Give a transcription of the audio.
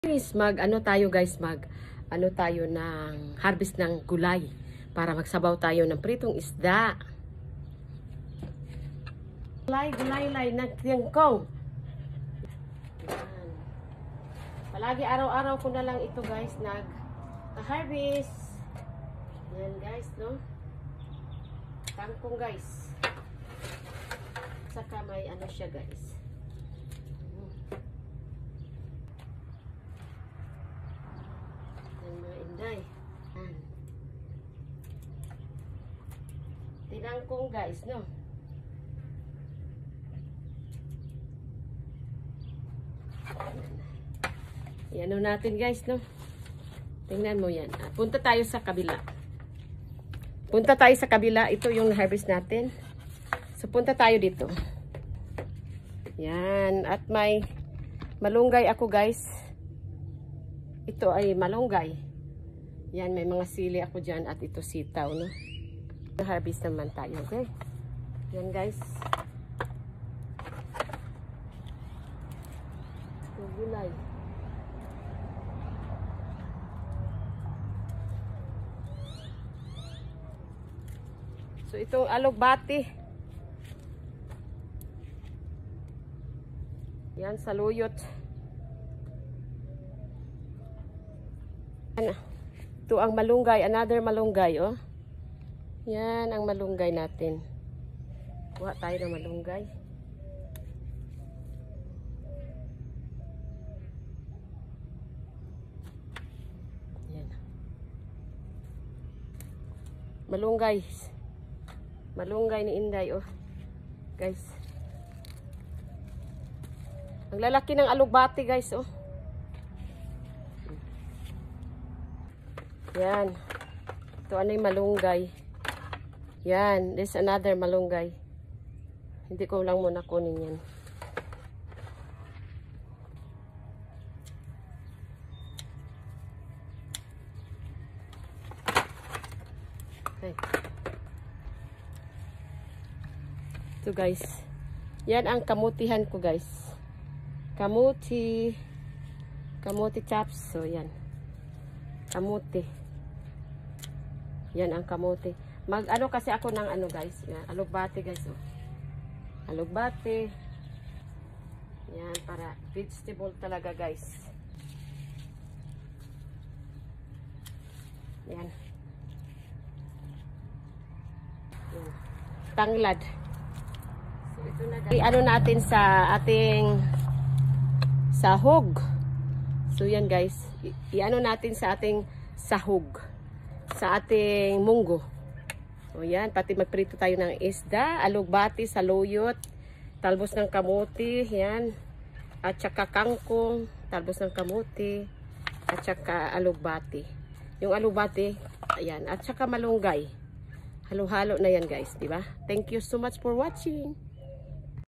Mag-ano tayo guys, mag-ano tayo ng harvest ng gulay para magsabaw tayo ng pritong isda. Gulay ng tiangkong. Palagi araw-araw ko na lang ito guys, nag-harvest. Yan guys, no? Tangkong guys. Saka may ano siya guys. Tinangkong guys, no? Yan natin guys, no? Tingnan mo yan. Punta tayo sa kabila. Punta tayo sa kabila. Ito yung harvest natin. So, punta tayo dito. Yan. At may malunggay ako guys. Ito ay malunggay. Yan, may mga sili ako dyan. At ito sitaw, no? Harvest naman tayo, okay? Yan guys. Ito gulay. So itong alugbati. Yan saluyot. Ano? Ito ang malunggay, another malunggay, oh. Yan ang malunggay natin. Kuha tayo ng malunggay. Yan. Malunggay. Malunggay ni Inday, oh. Guys. Ang lalaki ng alugbati, guys, oh. Yan. Ito ano yung malunggay. Yan, this another malunggay. Hindi ko lang muna kunin yan. Okay. Ito guys. Yan ang kamutihan ko guys. Kamuti. Kamuti chops. So yan. Kamuti. Yan ang kamuti. Mag-ano kasi ako ng ano guys. Yan, alugbati guys. Oh. Alugbati. Yan, para vegetable talaga guys. Yan. Yan. Tanglad. So ito na guys. Ano natin sa ating sahog. So yan guys. I-ano natin sa ating sahog. Sa ating munggo. O yan, pati magprito tayo ng isda, alugbati, saluyot, talbos ng kamuti, yan. At saka kangkong, talbos ng kamuti, at saka alugbati. Yung alugbati, ayan, at saka malunggay. Halo-halo na yan guys, di ba? Thank you so much for watching.